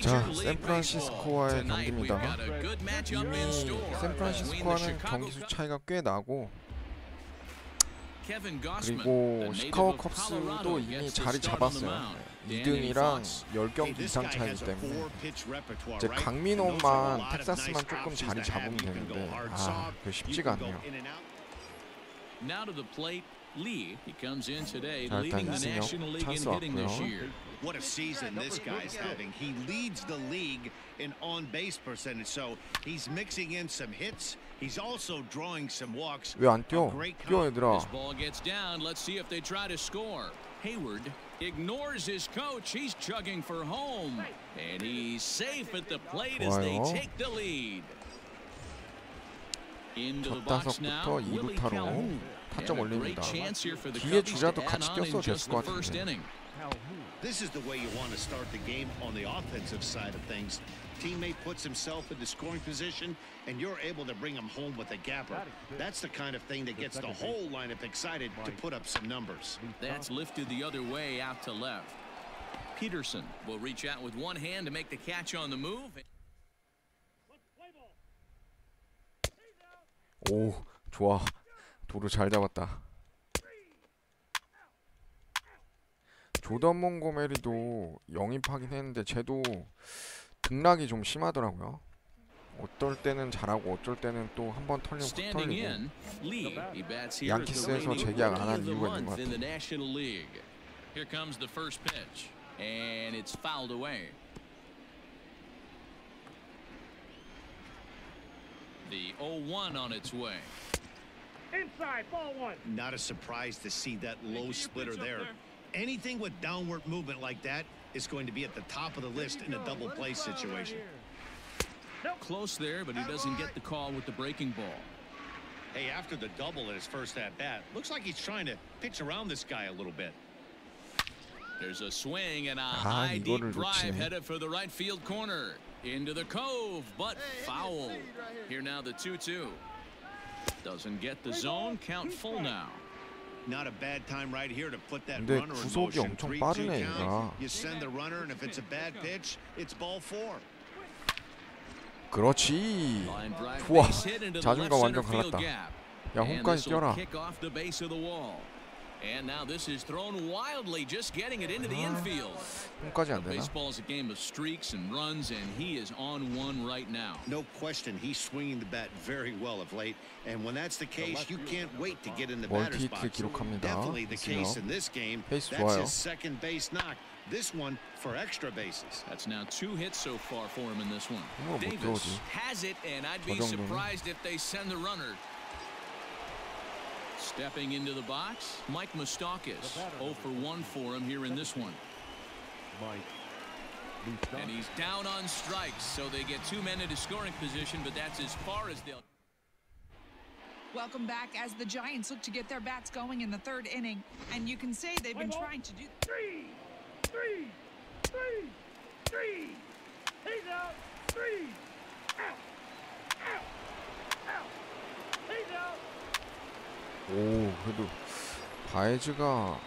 자, 샌프란시스코와의 경기입니다. 이미 샌프란시스코와는 경기 수 차이가 꽤 나고, 그리고 시카고 컵스도 이미 자리 잡았어요. 2등이랑 10경기 이상 차이기 때문에 이제 강민호만 텍사스만 조금 자리 잡으면 되는데 그게 쉽지가 않네요. 자, 일단 이승엽 찬스 왔고요. What a season this guy's having. He leads the league in on-base percentage. So he's mixing in some hits. He's also drawing some walks. 왜 안 뛰어? 뛰어 얘들아. This ball gets down. Let's see if they try to score. Hayward ignores his coach. He's chugging for home. And he's safe at the plate as they take the lead. Into the box now. 2루타로 타점 올립니다. 뒤에 주자도 같이 뛰었어도 됐을 것 같은데. This is the way you want to start the game on the offensive side of things. Teammate puts himself into scoring position, and you're able to bring him home with a gapper. That's the kind of thing that gets the whole lineup excited to put up some numbers. That's lifted the other way out to left. Peterson will reach out with one hand to make the catch on the move. 오, 좋아. 도루 잘 잡았다. 조던 몬고메리도 영입하긴 했는데 쟤도 등락이 좀 심하더라고요. 어떨 때는 잘하고 어쩔 때는 또 한 번 털리면 확 털리고. 양키스에서 재계약 안 한 이유가 있는 것 같아요. Here comes the first pitch, and it's fouled away. The 0-1 on its way. Inside, ball one. Not a surprise to see that low splitter there. Anything with downward movement like that is going to be at the top of the list in a double play situation. Close there, but he doesn't get the call with the breaking ball. Hey, after the double in his first at-bat, looks like he's trying to pitch around this guy a little bit. There's a swing and a high deep drive headed for the right field corner. Into the cove, but foul. Here now the 2-2. Doesn't get the zone, count full now. Not a bad time right here to put that runner in motion. 3-2 count. You send the runner, and if it's a bad pitch, it's ball 4. 그렇지. 좋아. 자존감 완전 갈랐다. 야, 홈까지 뛰어라. And now this is thrown wildly, just getting it into the infield. 홈까지 안 되나? Baseball's a game of streaks and runs, and he is on one right now. No question, he's swinging the bat very well of late, and when that's the case, you can't wait to get in the batter's box. Definitely the case in this game. That's his second base knock. This one for extra bases. That's now 2 hits so far for him in this one. Davis has it, and I'd be surprised if they send the runner. Stepping into the box, Mike Moustakas. 0 for 1 for him here in this one. And he's down on strikes, so they get 2 men into scoring position, but that's as far as they'll. Welcome back as the Giants look to get their bats going in the 3rd inning, and you can say they've been trying to do. 3. He's out. 3. Out. He's out. 오, 그래도 바에즈가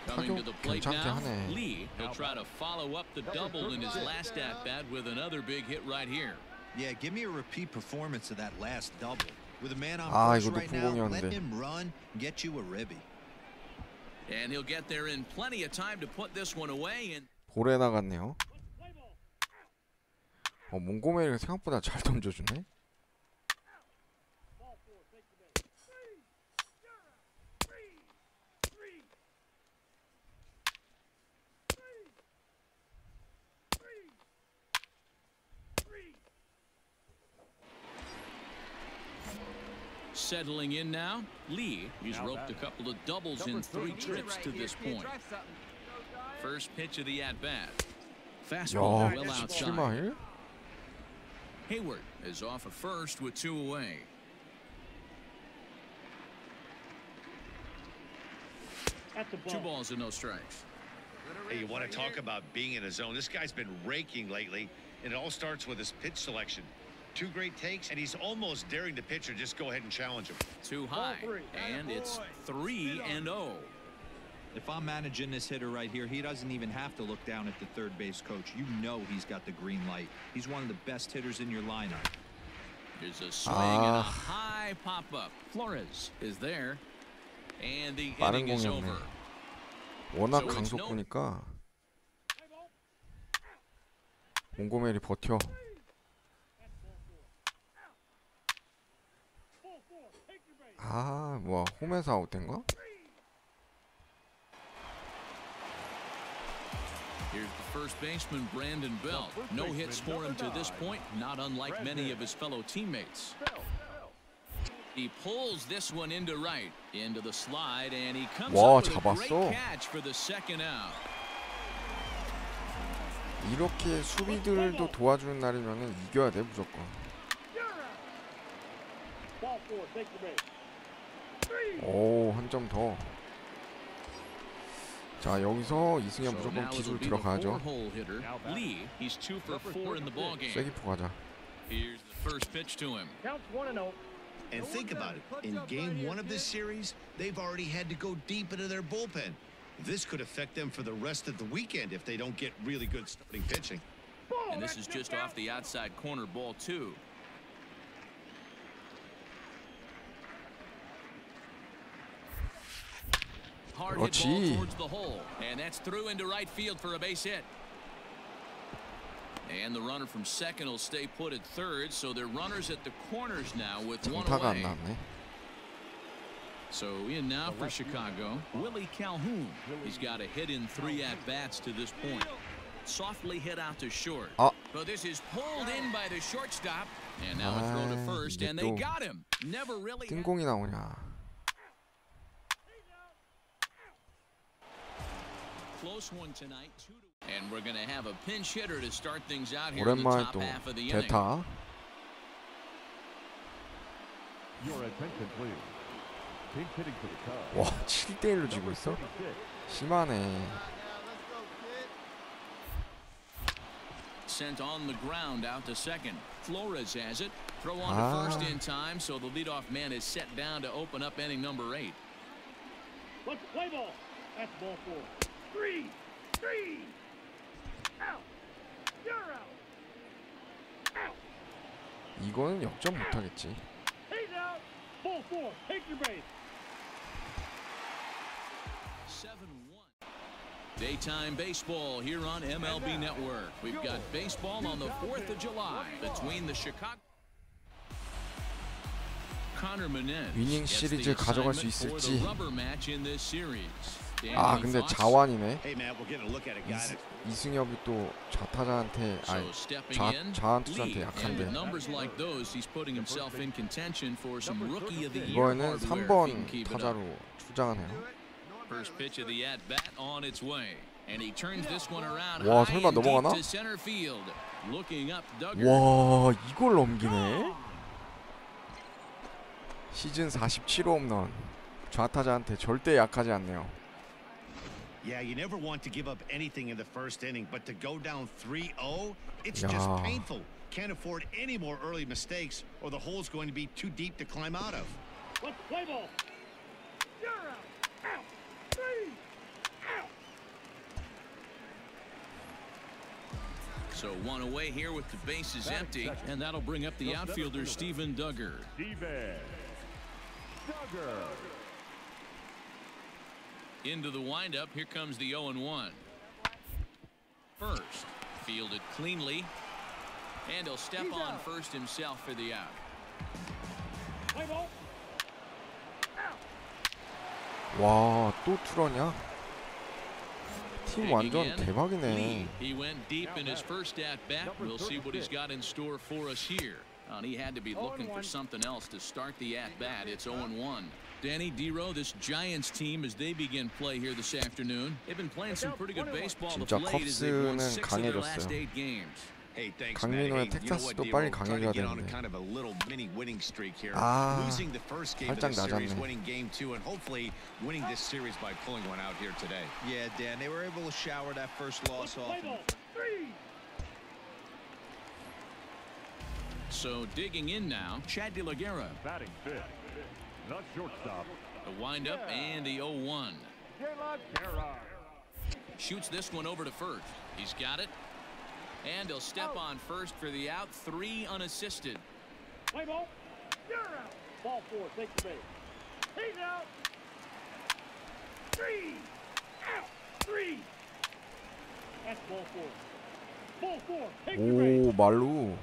타격 괜찮게 하네. Lee, he'll try to follow up the double in his last at bat with another big hit right here. Yeah, give me a repeat performance of that last double. With a man on first right now, let him run, get you a ribby. And he'll get there in plenty of time to put this one away. And 볼에 나갔네요. 몽고메리가 생각보다 잘 던져주네. Settling in now, Lee. He's roped a couple of doubles in 3 trips to this point. First pitch of the at-bat. Fastball well outside. Hayward is off at first with 2 away. Two balls and no strikes. Hey, you want to talk about being in a zone? This guy's been raking lately, and it all starts with his pitch selection. 2 great takes, and he's almost daring the pitcher just go ahead and challenge him. Too high, and it's 3-0. If I'm managing this hitter right here, he doesn't even have to look down at the third base coach. You know he's got the green light. He's one of the best hitters in your lineup. There's a swing and a high pop-up. Flores is there. And the inning is over. 워낙 강속구니까 몽고메리 버텨. 아, 뭐야, 홈에서 아웃된가? Here's the first baseman, Brandon Belt. No hits for him to this point, not unlike many of his fellow teammates. He pulls this one into right, into the slide, and he comes up with a great catch for the second out. 이렇게 수비들도 도와주는 날이면은 이겨야 돼, 무조건. 오, 한 점 더. 자, 여기서 이승엽 무조건 기술 들어가죠. 세기포 가자. And think about it. In game 1 of this series, they've already had to go deep into their bullpen. This could affect them for the rest of the weekend if they don't get really good starting pitching. And this is just off the outside corner, ball 2. Hard hit ball towards the hole, and that's through into right field for a base hit. And the runner from second will stay put at third, so they're runners at the corners now with one away. So in now for Chicago, Willie Calhoun. He's got a hit in 3 at-bats to this point. Softly hit out to short. But this is pulled in by the shortstop, and now a throw to first, and they got him. Never really. 띵공이 나오냐. Close one tonight. And we're going to have a pinch hitter to start things out here in the top half of the inning. 대타. 와, 7대1로 지고 있어? 심하네. Sent on the ground out to second. Flores has it. Throw on to first in time, so the leadoff man is set down to open up inning number 8. Let's play ball. That's ball 4. 3. Out. You're out. Out. 이거는 역전 못하겠지. He's out. Ball 4. Take your base. 7-1. Daytime baseball here on MLB Network. We've got baseball on the 4th of July between the Chicago. 위닝 시리즈 가져갈 수 있을지. 아, 근데 자완이네. 이승엽이 또 좌타자한테, 아니, 좌한 투수한테 약한데. 이번에는 3번 타자로 출장하네요. 와, 설마 넘어가나? 와, 이걸 넘기네. 시즌 47호 홈런. 좌타자한테 절대 약하지 않네요. Yeah, you never want to give up anything in the first inning, but to go down 3-0, it's just painful. Can't afford any more early mistakes, or the hole's going to be too deep to climb out of. Let's play ball. You're out. Out. 3. Out. So one away here with the bases empty, and that'll bring up the outfielder Steven Duggar. Into the windup, here comes the 0-1. First, fielded cleanly, and he'll step on first himself for the out. 와, 또 투런이야? 팀 완전 대박이네. He went deep in his first at bat. We'll see what he's got in store for us here. He had to be looking for something else to start the at bat. It's 0-1. Danny Dero, this Giants team, as they begin play here this afternoon, they've been playing some pretty good baseball of late as they've won 6 of their last 8 games. Hey, thanks, 강민호의 텍사스도 빨리 강해져야 되는데. 아, 살짝 낮았네. Yeah, Dan, they were able to shower that first loss off. So digging in now, Chad De La Guerra. Batting fifth. Not shortstop. The windup and the 0-1. Shoots this one over to first. He's got it. And he'll step on first for the out. 3 unassisted. Play ball. You're out. Ball 4. Take the base. He's out. 3. Out. 3. That's ball 4. Ball 4. Take the base. 오 말루.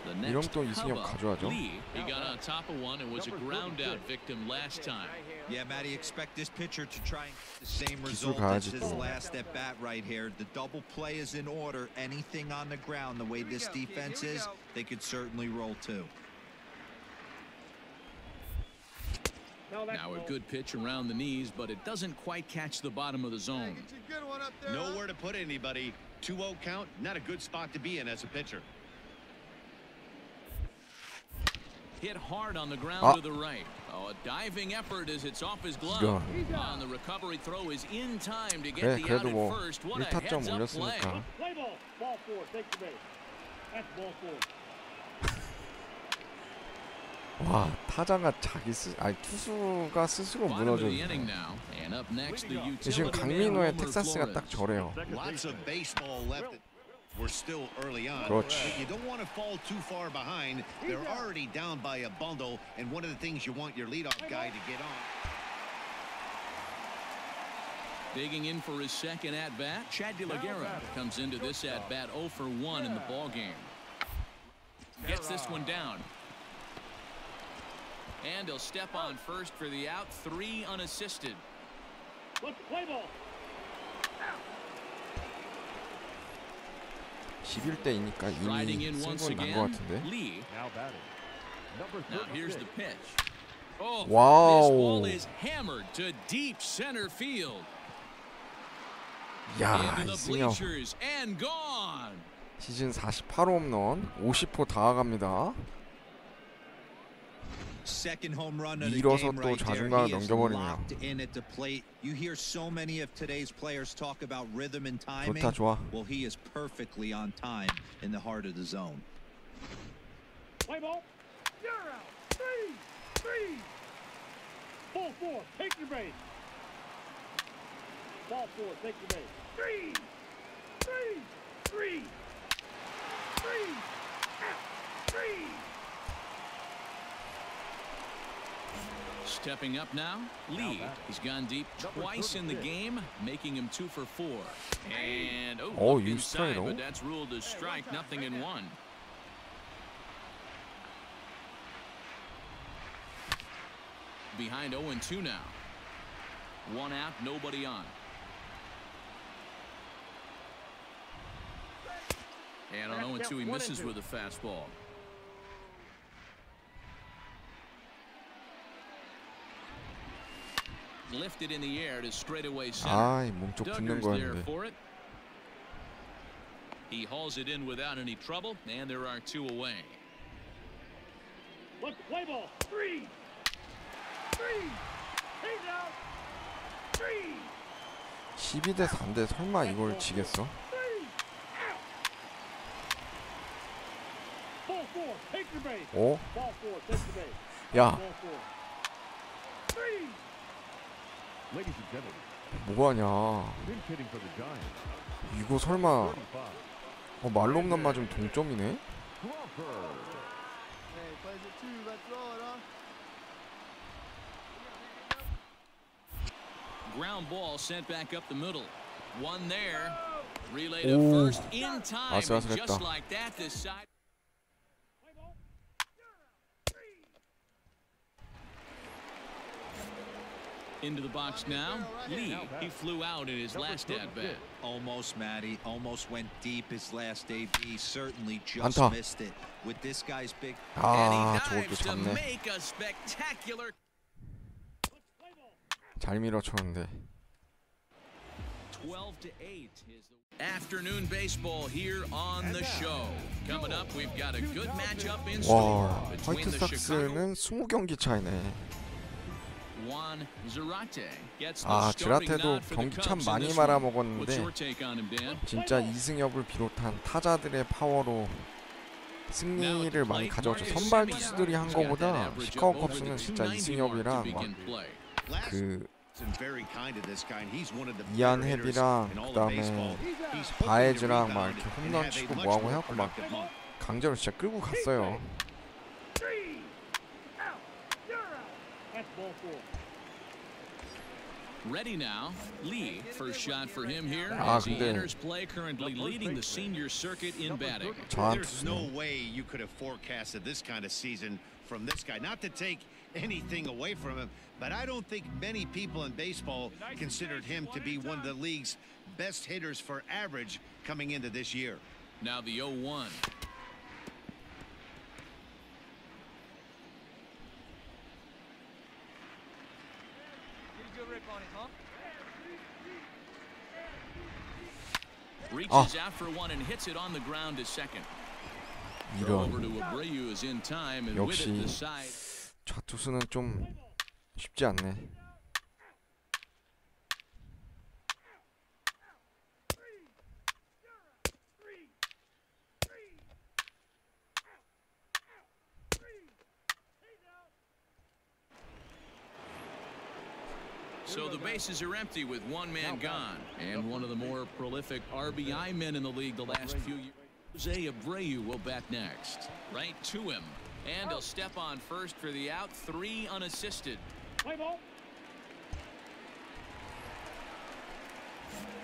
The 이러면 next 또 이승엽 come up, 가져야죠. Lee. He got on top of one and was a ground out victim last time. Yeah, Matty, expect this pitcher to try and get the same 기술 result as 가야지 his 또. last at bat right here. The double play is in order. Anything on the ground, the way this defense is, they could certainly roll too. Now a good pitch around the knees, but it doesn't quite catch the bottom of the zone. Nowhere to put anybody. 2-0 count. Not a good spot to be in as a pitcher. Hit hard on the ground to the right. Oh, a diving effort as it's off his glove. On the recovery throw is in time to get the out 그래도 at 뭐 first. What a 1타점 heads up play. 올렸으니까. Play ball. Ball 4. Take the base. That's ball 4. 와 타자가 아니 투수가 스스로 Bottom of the 무너져. inning now. And up next, the 지금 utility 강민호의 man Wilmer 텍사스가 Flores. 딱 저래요. Lots of baseball left. We're still early on. 그렇지. But you don't want to fall too far behind. They're already down by a bundle, and one of the things you want your leadoff guy to get on. Digging in for his second at-bat, Chad De La Guerra comes into this at-bat 0 for 1 in the ballgame. Gets this one down. And he'll step on first for the out. 3 unassisted. Let's play ball. 11대이니까 Riding 이미 in once 승부는 난것 again. 같은데. Lee. Now batting. Now here's the pitch. Oh, Wow. this ball is hammered to deep center field. 야 Into the 이승엽 bleachers and gone. 시즌 48호 홈런 50호 다가갑니다. Second home run of the 밀어서 game 또 right there. 자존감을 He is 넘겨버리네요. locked in at the plate. You hear so many of today's players talk about rhythm and timing. 좋다 좋아. Well, he is perfectly on time in the heart of the zone. Play ball. You're out. 3. Ball 4. Take your base. Ball 4. Take your base. 3. Out. 3. Stepping up now, Lee. He's gone deep twice in the game, making him 2 for 4. And Oh, looked you inside, straight, but oh. that's ruled as strike, 0-1. Behind 0-2 now. 1 out, nobody on. And on 0-2, he misses with a fastball. Lifted in the air to straightaway center. 아이 몸쪽 붙는 Duggar's there 거였는데. for it. He hauls it in without any trouble, and there are 2 away. Let's play ball. 3. He's out. 3. 12대 4인데 설마 이걸 지겠어? 3. Out. Ball 4. Take your base. 어? Ball 4. Take the base. 야 Ball 4. 3. Ladies and gentlemen, 뭐하냐? been hitting for the Giants. 이거 설마 35. 말로 홈런 맞으면 동점이네? Crawford. Ground ball sent back up the middle. One there. Relay to 오. first in time. And 아슬아슬했다. just like that, this side. Play ball. Into the box now. Lee, he flew out in his last at-bat. Almost, Matty. Almost went deep his last AB. Certainly just 안타. missed it. With this guy's big. And 아 he 저것도 dives to 잡네. make a spectacular. 잘 밀어쳤는데. 12-8 is the afternoon baseball here on the show. Coming up, we've got a good matchup in store 와 between the Chicago. 화이트삭스는 20경기 차이네. Juan Zarate gets the 아 starting 드라테도 nod for the 경기 참 Cubs in 많이 this one. What's 말아먹었는데 your take on him, Dan? 진짜 이승엽을 비롯한 타자들의 파워로 승리를 많이 가져왔죠. 선발 투수들이 한 거보다 시카고 컵스는 진짜 이승엽이랑 막 그 And very kind to this guy. He's one of the 이안 better hitters 헤비랑 in all of baseball. 그다음에 He's hoping to 바에즈랑 막 rebound 이렇게 and 홈런 have a 치고 much 뭐하고 more 해갖고 막 productive month. 강제로 진짜 끌고 갔어요. 3 out. You're out. That's ball 4. Ready now. Lee, first shot for him here 아, as he 근데 enters play, currently leading the senior circuit in batting. 저한 There's no 투수는 way you could have forecasted this kind of season from this guy. Not to take anything away from him, but I don't think many people in baseball considered him to be one of the league's best hitters for average coming into this year. Now the 0-1. Reaches out for one and hits it on the ground to second. Throw over 이런 to Abreu is in time and with it 역시 the side. 좌투수는 좀 쉽지 않네. So the bases are empty with one man gone. And one of the more prolific RBI men in the league the last few years. Jose Abreu will bat next. Right to him. And he'll step on first for the out. 3 unassisted. Play ball.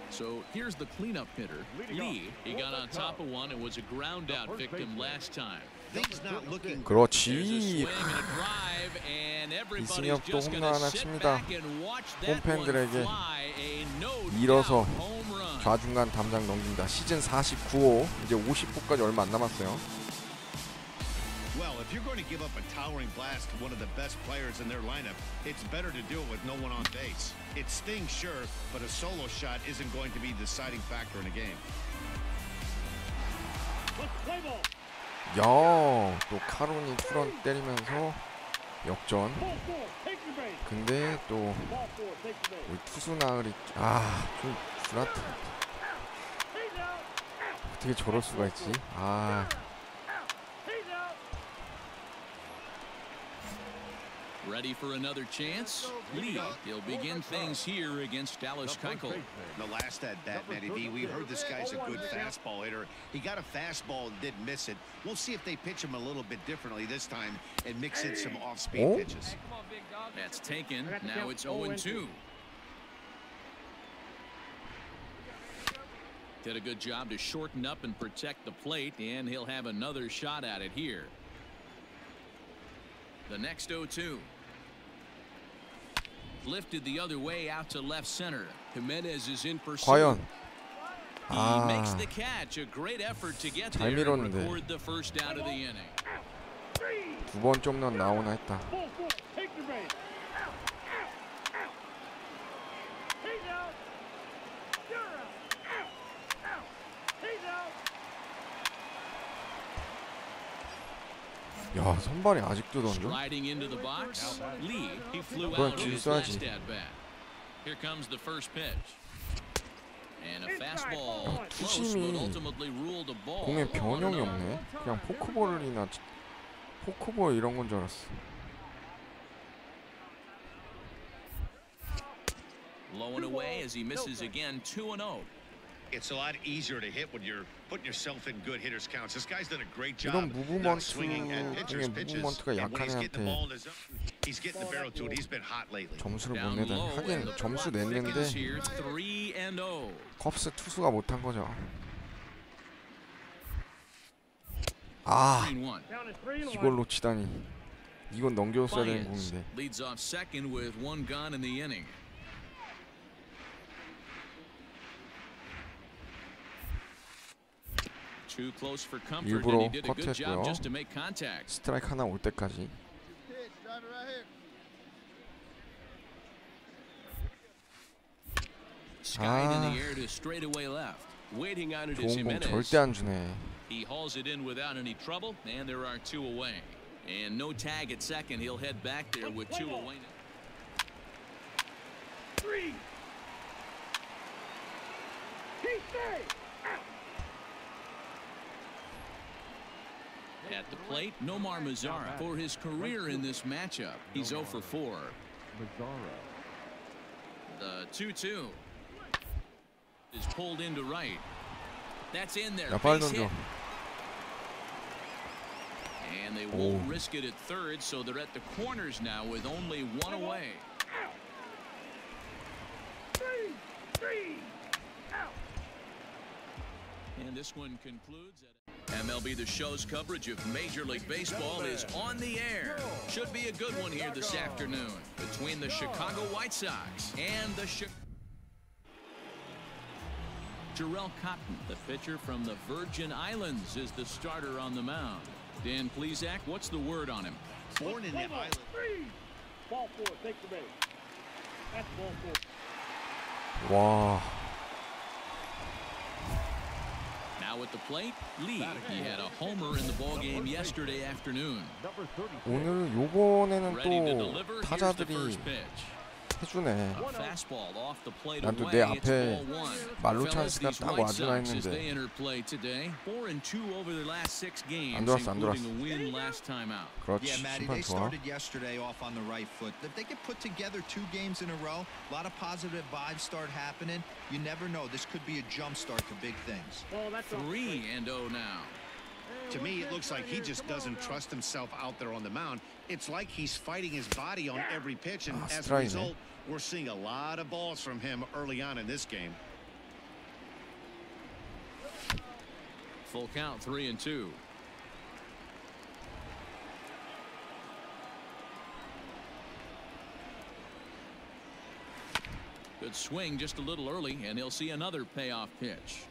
So here's the cleanup hitter, Lee. He got on top of one and was a ground out victim last time. Things not looking There's a 그렇지. swing and a drive, and everybody's 이승엽도 just 홈런 gonna 하나 sit 칩니다. back and watch that one 홈팬들에게 fly. A no 밀어서 doubt home run. 좌중간 담장 넘깁니다. 시즌 49호 이제 50호까지 얼마 안 남았어요. well. If you're going to give up a towering blast to one of the best players in their lineup, it's better to do it with no one on base. It stings, sure, but a solo shot isn't going to be the deciding factor in a game. Let's play ball. 야, 또 카론이 투런 때리면서 역전. Ball 4. Take your base. 근데 또 Ball 4. Take your base. 우리 투수 나으리 좀 불안해. He's out. 어떻게 저럴 수가 있지? 아, He's out. Ready for another chance? Lee, he'll begin things here against Dallas Keuchel. The last at bat, Matty B, we heard this guy's a good fastball hitter. He got a fastball and did miss it. We'll see if they pitch him a little bit differently this time and mix in some off-speed Oh. pitches. That's taken. Now it's 0-2. Did a good job to shorten up and protect the plate, and he'll have another shot at it here. The next 0-2. Lifted the other way out to left center. Jimenez is in pursuit. 과연. He makes 아, the catch. A great effort to get 잘 there and 밀었는데. record the first out of the inning. 2번 홈런 나오나 했다. Ball 4. Take your base. He's out. You're out. He's out. 야, 선발이 아직도 던져? Striding into the box. Lee, he flew 그건 out on his 길어야지. last at bat. Here comes the first pitch. And a fastball close, 투심이 but ultimately ruled a ball. 공에 변형이 없네. 그냥 포크볼이나 포크볼 이런 건 줄 알았어. Low and away as he misses again. 2-0. It's a lot easier to hit when you're putting yourself in good hitters counts. This guy's done a great job 이런 not swinging at 무브먼트 pitchers' 중에 pitches. 무브먼트가 And when he's getting the 약한 ball 애한테 in his zone, he's getting the barrel to it. He's been hot lately. 점수를 못 Down 내다니. low, and 하긴 the 점수 clock 냈는데 thickens here. 3-0. 컵스 투수가 못한 거죠. 아, 3-1. Down to 3 and 1. 이걸 놓치다니. 이건 넘겨줬어야 되는 Baez 공인데. leads off second with one gone in the inning. Too close for comfort, and 일부러 he did a good job 커트했고요. just to make contact. 스트라이크 하나 올 때까지. Skied in the air to straightaway left. Waiting on it is 좋은 공 Jimenez. 절대 안 주네. He hauls it in without any trouble, and there are 2 away. And no tag at second. He'll head back there with 2 away. 3. He's safe. At the plate, Nomar Mazara for his career in this matchup. He's 0 for 4. The 2-2 is pulled into right. That's in there. 야, 빨리 Base 던져. hit. And they won't risk it at third, so they're at the corners now with only one away. And this one concludes at MLB The Show's coverage of Major League Baseball is on the air. Should be a good one here this afternoon between the Chicago White Sox and the Jarrell Cotton, the pitcher from the Virgin Islands, is the starter on the mound. Dan Plesac, what's the word on him? Born in the island. Ball 4, take the base. That's ball 4. 와. Now at the plate, Lee. He had a homer in the ball game yesterday afternoon. 오늘 요번에는 Ready to 또 deliver. Here's the 타자들이 first pitch. 해주네. A fastball off the plate 난 또 away. 내 It's 앞에 ball one. 말로 Fellas, 찬스가 these 딱 White 와주나 Sox, as 했는데. they enter play today, 4-2 over their last 6 games, 안 들어왔어, 안 including 들어왔어. a win last time out. 그렇지. Yeah, Matty, 심판 they 좋아. started yesterday off on the right foot. If they could put together 2 games in a row, a lot of positive vibes start happening. You never know. This could be a jump start to big things. Oh, that's 3-0 now. To me, it looks like he just doesn't trust himself out there on the mound. It's like he's fighting his body on every pitch, and as a 스트라이크네. result, we're seeing a lot of balls from him early on in this game. Full count, 3-2. Good swing just a little early, and he'll see another payoff pitch.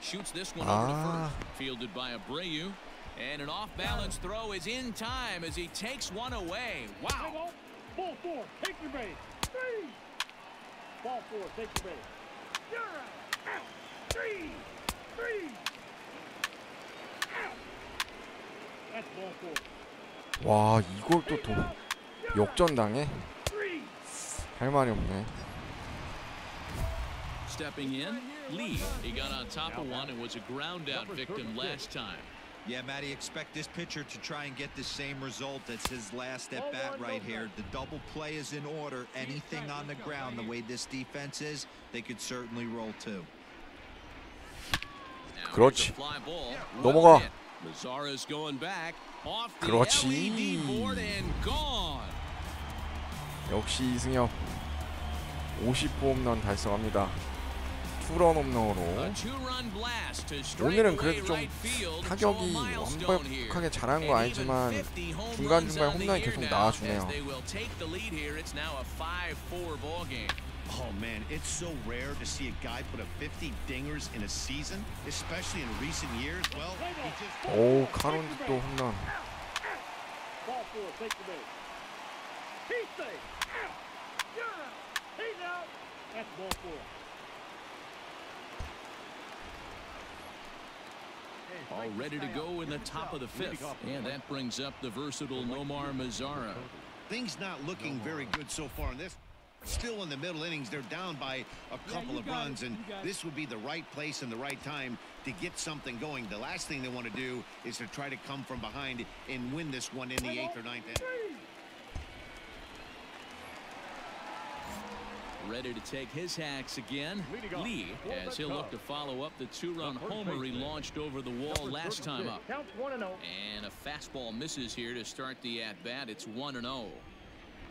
Shoots this one over to first. Fielded by Abreu. And an off-balance throw is in time as he takes one away. Wow. Ball 4, take your base. 3. Ball 4, take your base. You're out. 3. That's ball 4. 와, 이걸 또 역전당해? 할 말이 없네. Stepping in, Lee. He got on top of one and was a ground out victim last time. Yeah, Matty, expect this pitcher to try and get the same result as his last at bat right here. The double play is in order. Anything on the ground, the way this defense is, they could certainly roll too. 그렇지. 넘어가. Mazara's going back off the 그렇지. LED board and gone. 역시 이승엽 50호 홈런 달성합니다. 투런 홈런으로. 오늘은 그래도 좀 타격이 완벽하게 잘한 거 아니지만 중간중간 홈런이 계속 나와주네요. Oh man, it's so rare to see a guy put up 50 dingers in a season, especially in recent years. Well, he just... 오, 카론도 또 홈런. Ball 4, take the base. He's safe. Out. You're out. He's out. That's ball 4. All ready to go in the top of the 5th. And that brings up the versatile Nomar Mazara. Things not looking very good so far in this. Still in the middle innings, they're down by a couple of runs, and this would be the right place and the right time to get something going. The last thing they want to do is to try to come from behind and win this one in the 8th or 9th inning. Ready to take his hacks again. Lee, as he'll look to follow up the 2-run homer he launched over the wall last time up. And a fastball misses here to start the at-bat. It's 1-0.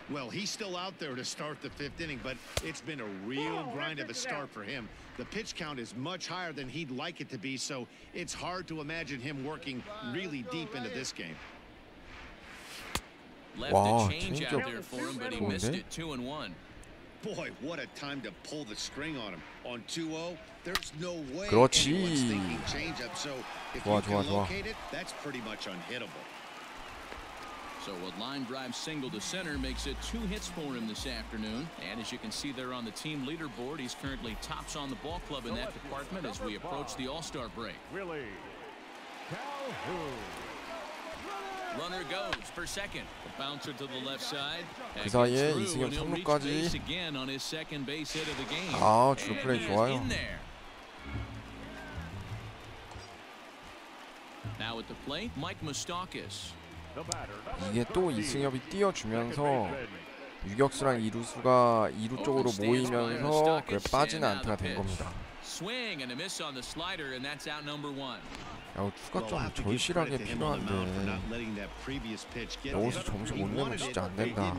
Well, he's still out there to start the 5th inning, but it's been a real grind of a start for him. The pitch count is much higher than he'd like it to be, so it's hard to imagine him working really deep into this game. Left Wow, a change out there for him, but he missed it. 2-1. Boy, what a time to pull the string on him. On 2-0, there's no way 그렇지. anyone's thinking changeup. So if you can locate it, that's pretty much unhittable. So a line drive single to center makes it 2 hits for him this afternoon. And as you can see there on the team leaderboard, he's currently tops on the ball club in that department as we approach the All-Star break. Runner goes for second. The bouncer to the left side. 그 사이에 이승엽 3루까지. Again on his second base hit of the game. 아, 주루 플레이 좋아요. Now at the plate, Mike Moustakas. 이게 또 이승엽이 뛰어주면서 유격수랑 이루수가 2루 쪽으로 모이면서 그 빠지는 안타가 된 겁니다. 야, 추가점 절실하게 필요한데 여기서 점수 못 내면 진짜 안 된다.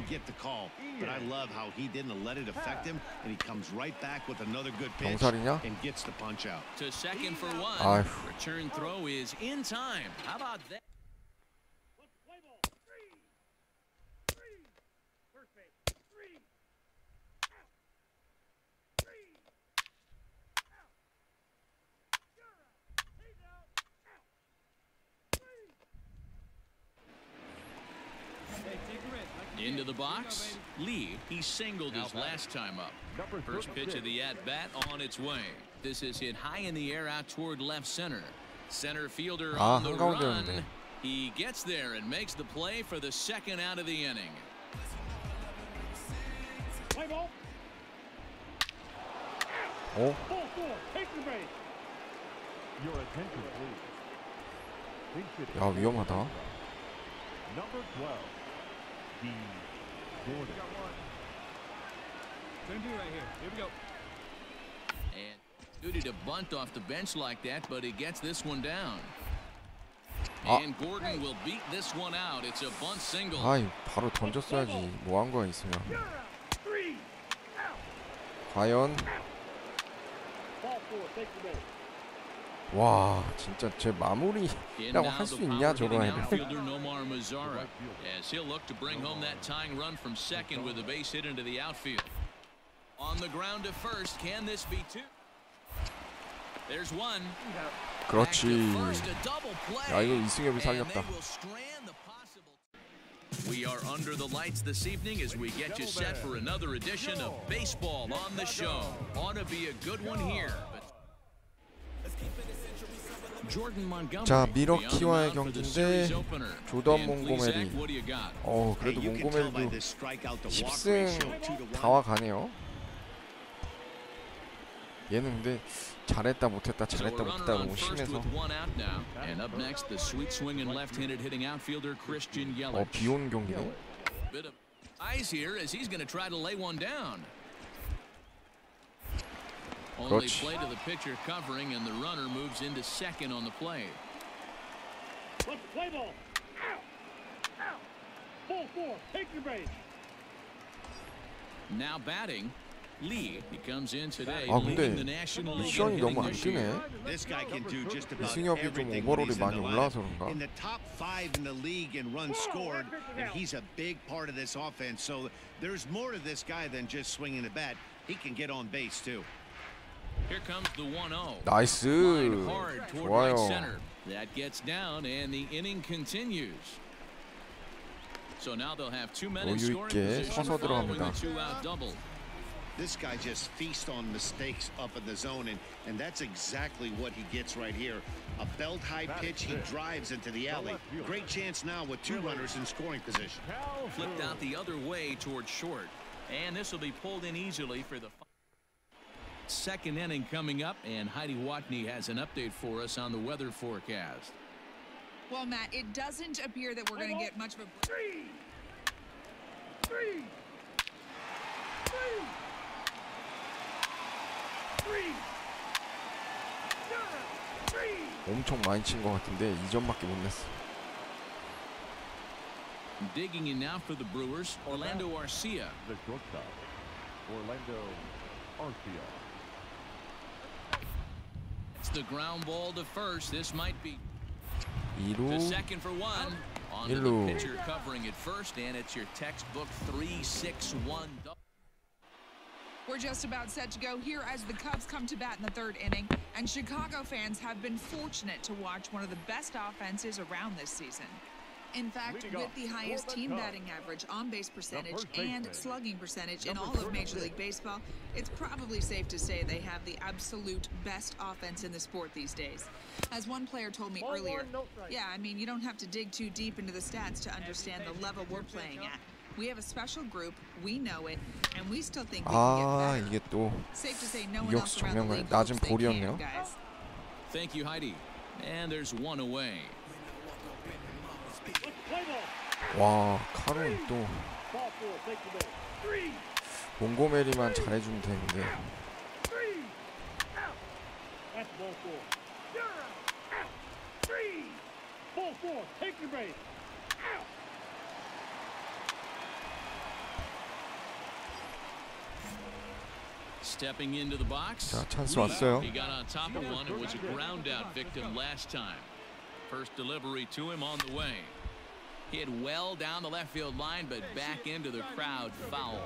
병살이냐? 아휴. Into the box, Lee. He singled his last time up. First pitch of the at-bat on its way. This is hit high in the air out toward left center. Center fielder on the run. He gets there and makes the play for the second out of the inning. 어? 야, 위험하다. And duty to bunt off the bench like that, but he gets this one down. And Gordon will beat this one out. It's a bunt single. 아이, 바로 던졌어야지. 뭐 한 거야, 있으면. 과연. 와, 진짜 제 마무리라고 할 수 있냐, 저거 해도. As he'll look to bring home that tying run from second with a base hit into the outfield. On the ground to first, can this be two? There's one. 그렇지. 야, 이거 이승엽이 살렸다. We are under the lights this evening as we get you set for another edition of Baseball on the Show. Ought to be a good one here. 자, 미러키와의 경기인데 조던 몽고메리. 그래도 몽고메리도 10승 다와 가네요. 얘는 근데 잘했다 못했다 너무 심해서. 비온 경기네. Only play to the pitcher covering, and the runner moves into second on the play. Let's play ball. Out. Ball four. Take your base. Now batting, Lee. He comes in today 아, 근데 leading the National League. 미션이 너무 안 뜨네. 이승엽이 좀 오버롤이 많이 올라와서 그런가? In the top 5 in the league in runs scored, and he's a big part of this offense. So there's more to this guy than just swinging the bat. He can get on base too. Here comes the 1-0. 나이스. 좋아요. That gets down and the inning continues. So now they'll have two men in scoring position following the two-out double. This guy just feasts on mistakes up in the zone, and that's exactly what he gets right here. A belt high pitch, he drives into the alley. Great chance now with two runners in scoring position. Flipped out the other way towards short, and this will be pulled in easily for the second inning coming up, and Heidi Watney has an update for us on the weather forecast. Well, Matt, it doesn't appear that we're going to get much of a... 엄청 많이 친 것 같은데 2점밖에 못 냈어. Digging in now for the Brewers, Orlando Arcia. The shortstop, Orlando Arcia. It's the ground ball to first. This might be 2루. the second for one. On to the pitcher covering it first, and it's your textbook 3-6-1. We're just about set to go here as the Cubs come to bat in the third inning, and Chicago fans have been fortunate to watch one of the best offenses around this season. In fact, with the highest team batting average, on-base percentage, and slugging percentage in all of Major League Baseball, it's probably safe to say they have the absolute best offense in the sport these days. As one player told me earlier, yeah, I mean, you don't have to dig too deep into the stats to understand the level we're playing at. We have a special group, we know it, and we still think we can get better. 이게 또 Safe to say no one else around the league 낮은 hopes they can, 볼이었네요. guys. Thank you, Heidi. And there's one away. 와, 카론 또 Ball four, take the ball. 3. 몽고메리만 잘해주면 되는데. That's ball four. You're out. 3. Ball four, take your base. Out. Stepping into the box. 자, 찬스 왔어요. He got on top of one and was a ground out victim last time. First delivery to him on the way. Hit well down the left field line, but back into the crowd foul.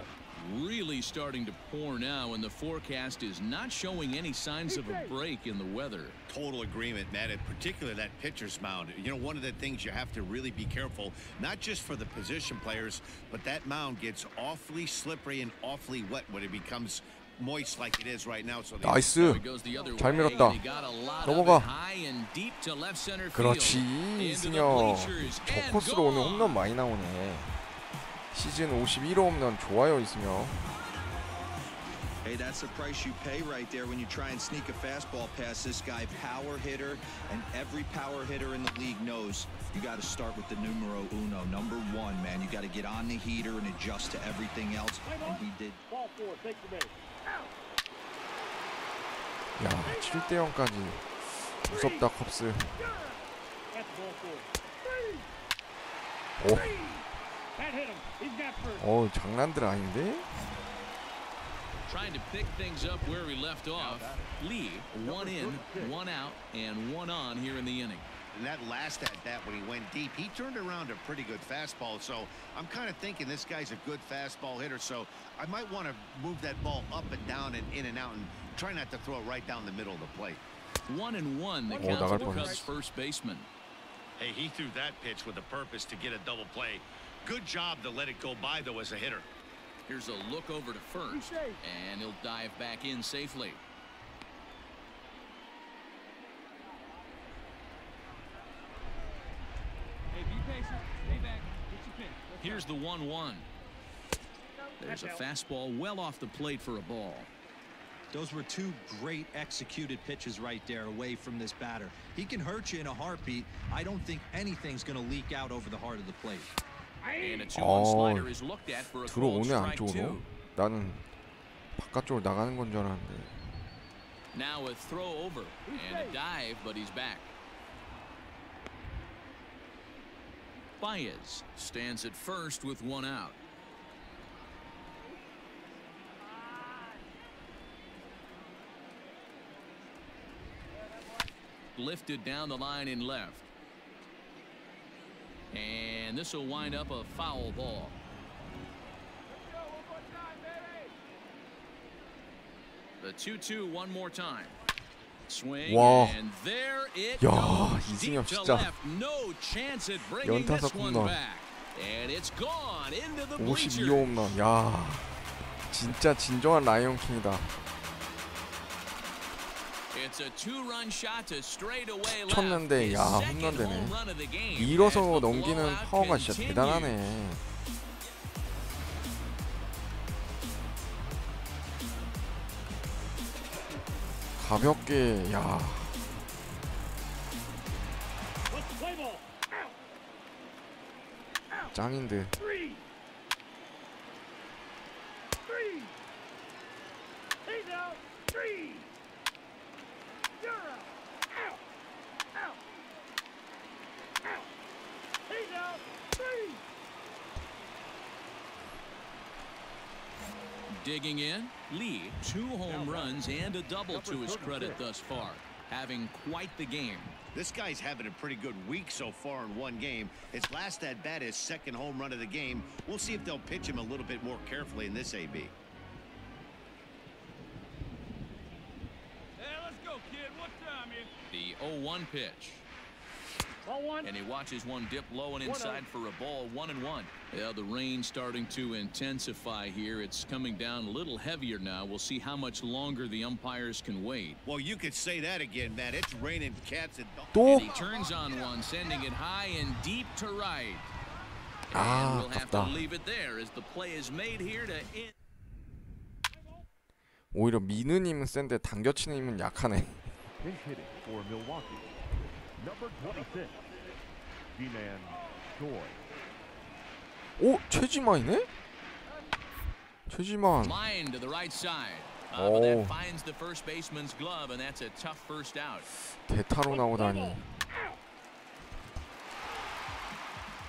Really starting to pour now, and the forecast is not showing any signs of a break in the weather. Total agreement, Matt, in particular that pitcher's mound. You know, one of the things you have to really be careful, not just for the position players, but that mound gets awfully slippery and awfully wet when it becomes moist like it is right now. So 나이스. 잘 밀었다. 넘어가. 그렇지, 이승엽. 저 코스로 오늘 홈런 많이 나오네. 시즌 51호 홈런 좋아요, 이승엽. Hey, that's the price you pay right there when you try and sneak a fastball past this guy. Power hitter, and every power hitter in the league knows you got to start with the numero uno, number one, man. You got to get on the heater and adjust to everything else, and he did. Ball four, take the base. 야, 7대 0까지 무섭다, 컵스. That's ball four. 3. 오, That hit him. He's got first. 장난들 아닌데? Trying to pick things up where we left off. Lee, one in, one out, and one on here in the inning. And that last at bat when he went deep, he turned around a pretty good fastball. So I'm kind of thinking this guy's a good fastball hitter. So I might want to move that ball up and down and in and out and try not to throw it right down the middle of the plate. 1-1, the count for the Cubs first baseman. Hey, he threw that pitch with a purpose to get a double play. Good job to let it go by, though, as a hitter. Here's a look over to first, and he'll dive back in safely. Here's the 1-1. There's a fastball well off the plate for a ball. Those were two great executed pitches right there away from this batter. He can hurt you in a heartbeat. I don't think anything's going to leak out over the heart of the plate. And a 2-1 slider is looked at for a called 들어오네, strike two. 안쪽으로. 나는 바깥쪽으로 나가는 건 줄 알았는데. Now a throw over and a dive, but he's back. Baez stands at first with one out. Lifted down the line in left. And this will wind up a foul ball. The 2-2 one more time. Swing 와. and there it 야, goes. 이승엽 Deep to 진짜 left. No chance at bringing this 연타석 one 홈런. back. And it's gone into the bleachers. 52호 홈런. 야, 진짜 진정한 라이언킹이다. It's a two-run shot to straightaway left. 쳤는데 His 야, second 홈런 되네. home run of the game. 밀어서 As the 넘기는 blowout 파워가 진짜 continues. 대단하네. 가볍게, 야. Let's play ball. Out. 짱인데. 3. 3. He's out. 3. You're out. Out. Out. Out. He's out. 3. Digging in, Lee, 2 home runs and a double to his credit thus far. Having quite the game. This guy's having a pretty good week so far in one game. His last at bat, his second home run of the game. We'll see if they'll pitch him a little bit more carefully in this AB. Hey, let's go, kid. What time here? The 0-1 pitch. Ball one. And he watches one dip low and inside for a ball. 1-1. Yeah, the rain starting to intensify here. It's coming down a little heavier now. We'll see how much longer the umpires can wait. Well, you could say that again, Matt. It's raining cats and dogs. 또? And he turns on one, sending it high and deep to right. And 아, we'll have to 아깝다. leave it there as the play is made here to end. 오히려 미느님은 센데 당겨치는 약하네. Pinch hitting for Milwaukee. Number 26. D-man 오, 최지만이네? 최지만. Line to the right side. But Oh. that finds the first baseman's glove, and that's a tough first out. 대타로 나오다니.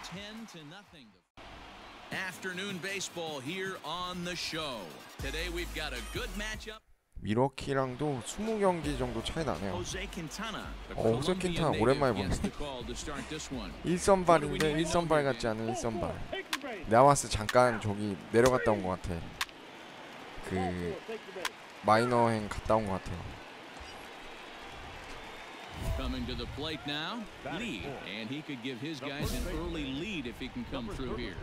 10-0. Afternoon baseball here on the show. Today we've got a good matchup. 미러키랑도 20경기 정도 차이 나네요. Jose Quintana. the 호세 킨타나 Colombian 오랜만에 native, 보네. gets the call to start this one. 1선발인데 1선발 같지 않은 1선발. 내가 봤을 때 잠깐 저기 내려갔다 온 것 같아. 그 마이너행 갔다 온 것 같아요. Coming to the plate now, Lee, and he could give his guys an early lead if he can come through here.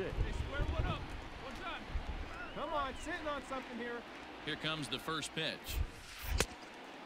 Come on, sitting on something here. Here comes the first pitch.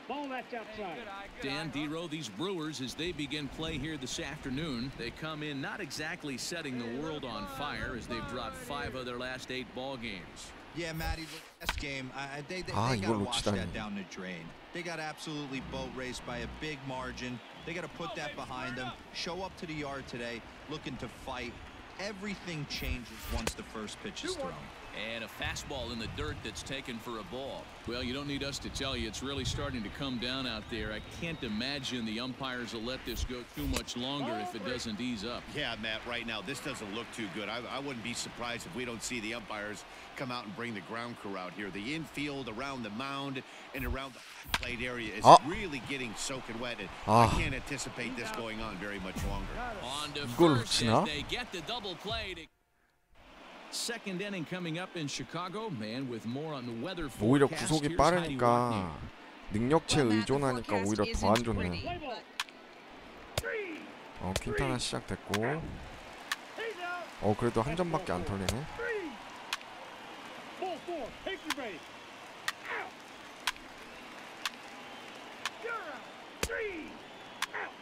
Ball that's outside. Dan Dero, these Brewers, as they begin play here this afternoon, they come in not exactly setting the world on fire as they've dropped 5 of their last 8 ball games. Yeah, Matty, the last game, they 이걸 got to wash 놓치다니. that down the drain. They got absolutely boat raced by a big margin. They got to put that behind them. Show up to the yard today, looking to fight. Everything changes once the first pitch is thrown. And a fastball in the dirt that's taken for a ball. Well, you don't need us to tell you, it's really starting to come down out there. I can't imagine the umpires will let this go too much longer if it doesn't ease up. Yeah, Matt, right now, this doesn't look too good. I wouldn't be surprised if we don't see the umpires come out and bring the ground crew out here. The infield, around the mound, and around the plate area is really getting soaking wet. And I can't anticipate this going on very much longer. On to 이걸 first 놓치나? as they get the double play. Second inning coming up in Chicago. Man, with more on the weather 오히려 forecast, 구속이 here's Heidi 빠르니까 Watney. 능력치에 의존하니까 오히려 더 안 좋네. Play ball. 퀸타나 시작됐고. 그래도 한 점밖에 안 털리네. Ball 4. Take your base. Out. You're out. 3. Out.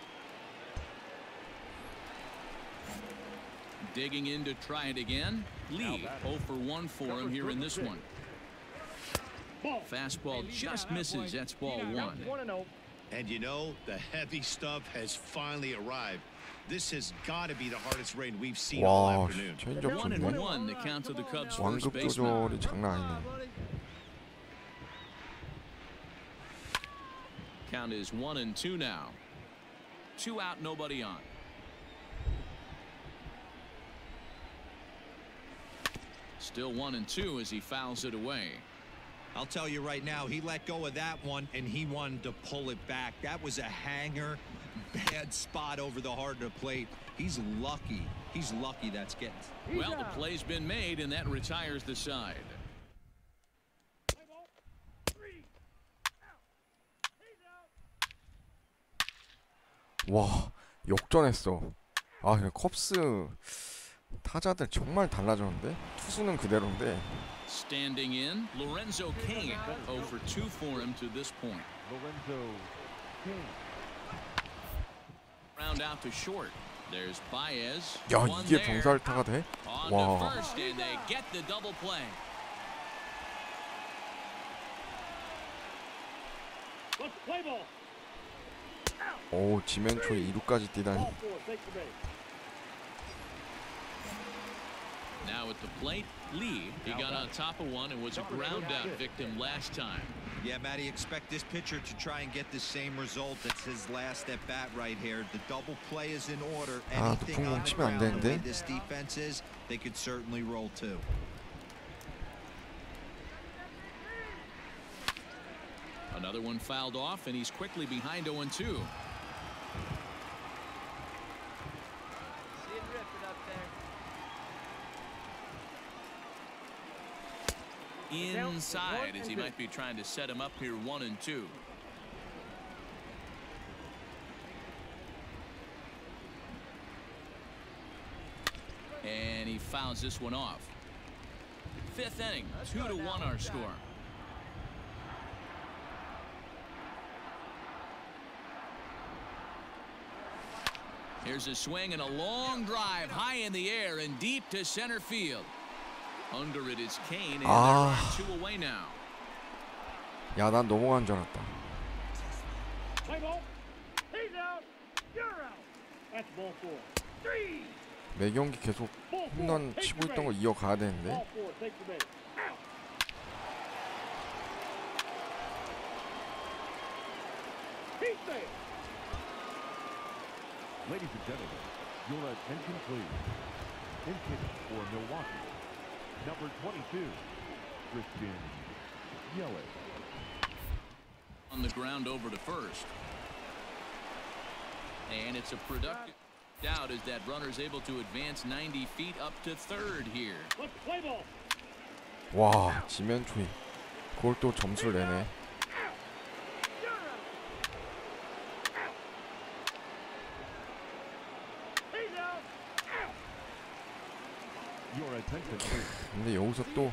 Digging in to try it again. Lee 0 for 1 for him here in this one. Fastball just misses. That's ball 1. And you know, the heavy stuff has finally arrived. This has got to be the hardest rain we've seen all 와, afternoon. 체인지업 좋네. 1-1 the count to the Cubs first 완급 baseman. 조절이 장난 아니네. Count is 1-2 now. 2 out, nobody on. Still 1-2 as he fouls it away. I'll tell you right now, he let go of that one, and he wanted to pull it back. That was a hanger, bad spot over the heart of the plate. He's lucky. He's lucky that's getting. Well, the play's been made, and that retires the side. Play ball. 3. Out. He's out. 와, 역전했어. 아, 그냥 컵스 타자들 정말 달라졌는데? 투수는 그대로인데. Standing in, Lorenzo King 0 for 2 for him to this point. Round out to short. There's Baez. 야, One 이게 there. 병살타가 돼? On to 와. first, and they get the double play. Let's play ball. 오, 지면초에 2루까지 뛰다니. Ball 4. Take your base. Now at the plate, Lee. He got on top of one and was a ground out victim last time. Yeah, Matty, expect this pitcher to try and get the same result. That's his last at bat right here. The double play is in order. Anything on the 높은 공 치면 안 ground, the way 되는데? this defense is, they could certainly roll too. Another one fouled off, and he's quickly behind 0-2. Inside as he might be trying to set him up here 1-2. And he fouls this one off. 5th inning, 2-1 our score. Here's a swing and a long drive high in the air and deep to center field. Under it is Kane, and they're 2 away now. 야, 난 넘어간 줄 알았다. Play ball. He's out. You're out. That's ball 4. 3. 매 경기 계속 홈런 치고 있던 거 이어가야 되는데. Ball four, take the base. Out. He's there. Ladies and gentlemen, your attention please. In pitch for Milwaukee, number 22, Christian Yelich. On the ground over to first. And it's a productive out as that runner's able to advance 90 feet up to third here. Let's play ball. 와, 지면 초이. 그걸 또 점수를 내네. He's out. Your attention please. 근데 여기서 또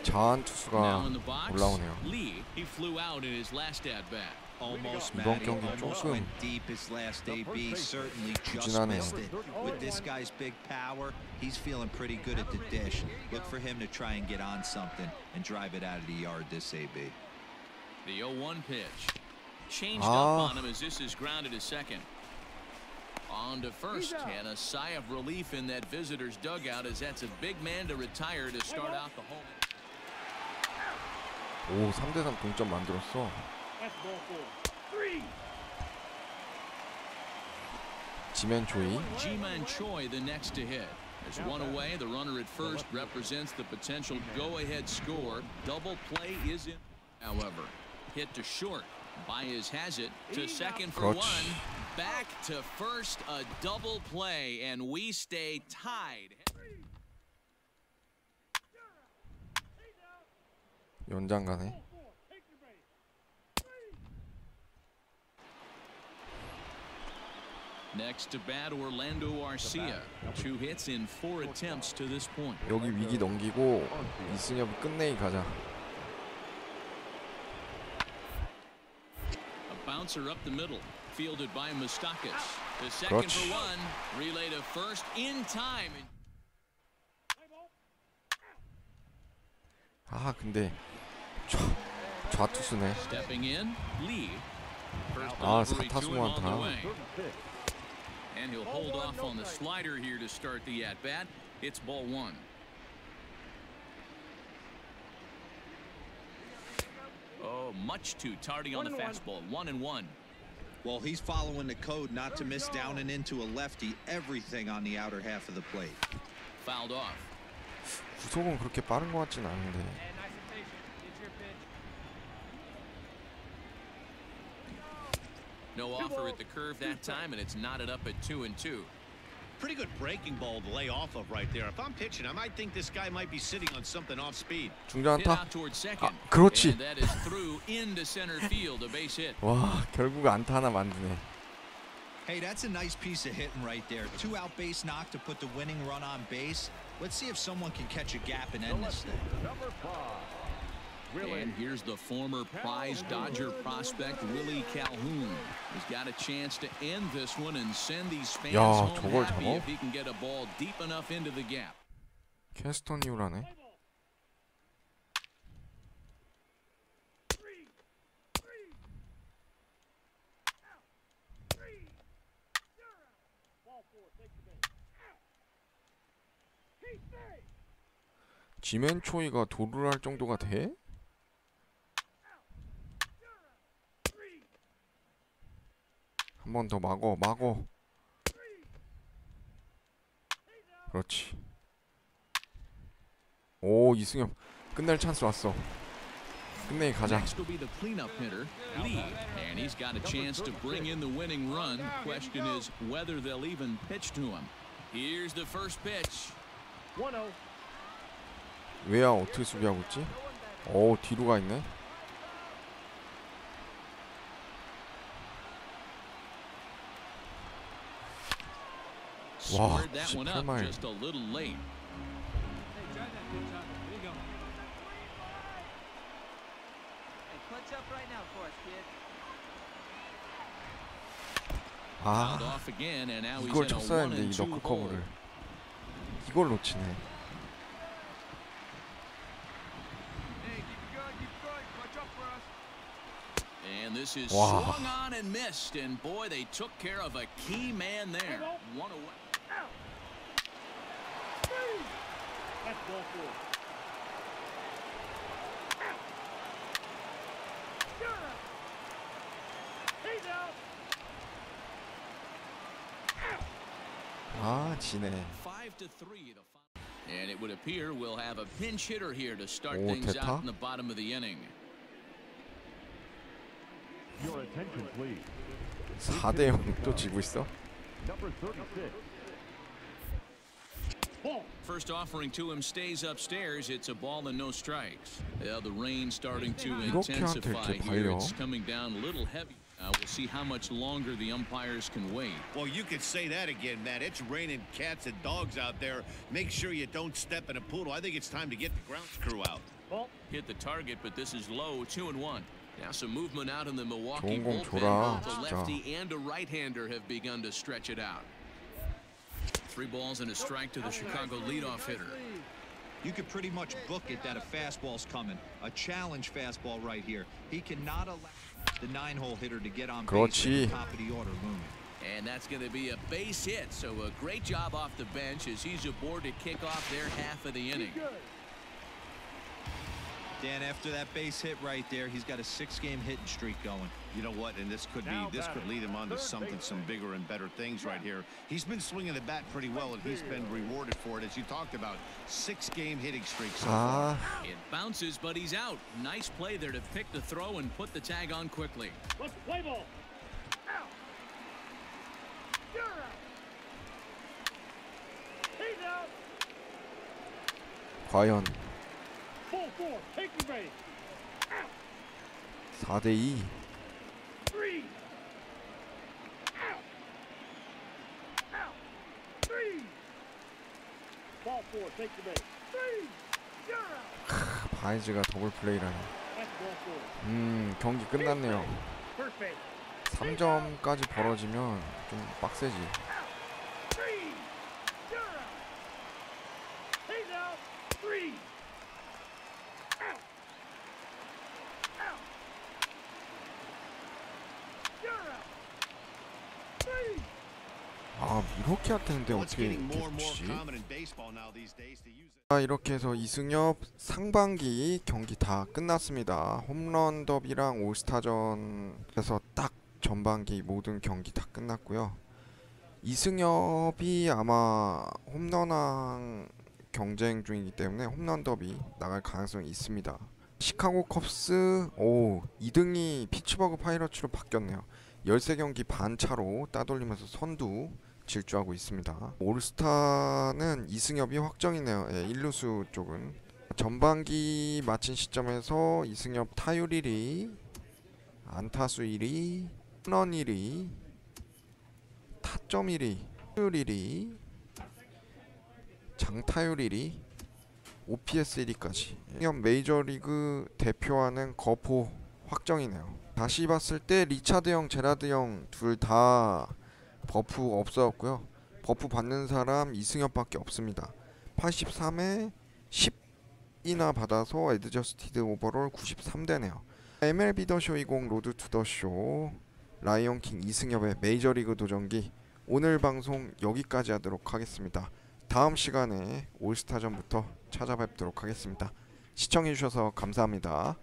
자한 투수가 Now in the box, 올라오네요. Lee, he flew out in his last at bat. Almost 이번 Matty, 경기 almost 조금 went deep his last AB. Certainly just 부진하네요. missed it. With this guy's big power, he's feeling pretty good at the dish. Look for him to try and get on something and drive it out of the yard this AB. The 0-1 pitch. Changed Ah. up on him as this is grounded to second. On to first, and a sigh of relief in that visitor's dugout as that's a big man to retire to start out the home. 오, 3대3 동점 만들었어. That's ball four. Three. 지면 초이. Ji-Man Choi the next to hit. There's one away. The runner at first represents the potential go-ahead score. Double play is in. However, hit to short. Baez has it to second for 그렇지. one. Back to first, a double play, and we stay tied. 연장 가네. Take your base. Next to bat, Orlando Arcia. 2 hits in 4 attempts to this point. 여기 위기 넘기고 이승엽 끝내기 가자. A bouncer up the middle, fielded by Moustakas. The second 그렇지. for one, relay to first in time. 아, 근데 좌투수네. Stepping in, Lee. First 아, delivery to him on the 사타수만타. way. And he'll hold off on the slider here to start the at-bat. It's ball one. Oh, much too tardy on the fastball. 1-1. Well, he's following the code not to miss down and into a lefty. Everything on the outer half of the plate. Fouled off. 구속은 그렇게 빠른 것 같진 않은데. No offer at the curve that time, and it's knotted up at 2-2. Pretty good breaking ball to lay off of right there. If I'm pitching, I might think this guy might be sitting on something off speed. 중전 Hit 안타. out towards second. 그렇지. And that is through into center field, a base hit. 와, 결국 안타 하나 만드네. Hey, that's a nice piece of hitting right there. 2 out base knock to put the winning run on base. Let's see if someone can catch a gap and end this thing. Number 5, Willie. And here's the former prize Dodger prospect, Willie Calhoun. He's got a chance to end this one and send these fans 야, home 저걸 happy 잡아? if he can get a ball deep enough into the gap. 캐스턴 이후라네. Ball four, take the base. He's there. 지멘 초이가 도루를 할 정도가 돼? 한 번 더 막어. 그렇지. 오, 이승엽 끝낼 찬스 왔어. 끝내기 가자. Next will be the cleanup hitter, Lee, and he's got a chance to bring in the winning run. The question is whether they'll even pitch to him. Here's the first pitch. 1-0. 왜야 어떻게 수비하고 있지? 오, 뒤로 가 있네. 와, Squared that one up 98마일. just a little late. Fouled 아, off again, and now he's 이걸 in a 쳤어야 했는데 이 1-2 너클 hole. 커브를. 이걸 놓치네. And this is Wow. swung on and missed, and boy, they took care of a key man there. One away. ball four. Out. You're out. He's out. 아, 지네. 5-3 the final. And it would appear we'll have a pinch hitter here to start 오, things 대타? out in the bottom of the inning. Your attention, please. 4대 0 또 지고 있어? Number 36. Ball. First offering to him stays upstairs. It's a ball and no strikes. Yeah, the rain starting to 이렇게 한테 intensify 이렇게 here. 발려. It's coming down a little heavy. We'll see how much longer the umpires can wait. Well, you could say that again, Matt. It's raining cats and dogs out there. Make sure you don't step in a poodle. I think it's time to get the ground crew out. Ball. Hit the target, but this is low, 2-1. Now some movement out in the Milwaukee 좋은 공 bullpen. 줘라, Both a 진짜. lefty and a right-hander have begun to stretch it out. 3 balls and a strike to the Chicago leadoff hitter. You could pretty much book it that a fastball's coming. A challenge fastball right here. He cannot allow the 9-hole hitter to get on base at 그렇지. the top of the order looming. And that's going to be a base hit, so a great job off the bench as he's aboard to kick off their half of the inning. Dan, after that base hit right there, he's got a 6-game hitting streak going. You know what? And this could lead him on to something, some bigger and better things right here. He's been swinging the bat pretty well, and he's been rewarded for it, as you talked about. 6-game hitting streak so far. 아, It bounces, but he's out. Nice play there to pick the throw and put the tag on quickly. Let's play ball. Out. You're out. He's out. 과연 Ball four. Taking base. Out. 4대 2. 3. Out. Out. 3. Ball four. Take the base. 3. You're out. 바이즈가 더블 플레이라니. That's ball four. 경기 끝났네요. First base. 3점까지 벌어지면 좀 빡세지. Out. 3. You're out. He's out. 3. Out. Out. You're out. 3. 아, 이렇게 할 텐데 Well, it's 어떻게 getting more and more 치지? common in baseball now these days to use it. 자, 이렇게 해서 이승엽 상반기 경기 다 끝났습니다. 홈런 더비랑 올스타전에서 딱 전반기 모든 경기 다 끝났고요. 이승엽이 아마 홈런왕 경쟁 중이기 때문에 홈런 더비 나갈 가능성이 있습니다. 시카고 컵스 2등이 피츠버그 파이러츠로 바뀌었네요. 13경기 반 차로 따돌리면서 선두 질주하고 있습니다. 올스타는 이승엽이 확정이네요. 1루수 쪽은. 전반기 마친 시점에서 이승엽 타율 1위, 안타수 1위, 홈런 1위, 타점 1위, 타율 1위, 장타율 1위, OPS 1위까지. 이승엽 메이저리그 대표하는 거포 확정이네요. 다시 봤을 때 리차드 형, 제라드 형 둘 다 버프 없었고요. 버프 받는 사람 이승엽밖에 없습니다. 83에 10이나 받아서 애드저스티드 오버롤 93대네요. MLB 더쇼 20 로드 투 더쇼 라이온킹 이승엽의 메이저리그 도전기 오늘 방송 여기까지 하도록 하겠습니다. 다음 시간에 올스타전부터 찾아뵙도록 하겠습니다. 시청해주셔서 감사합니다.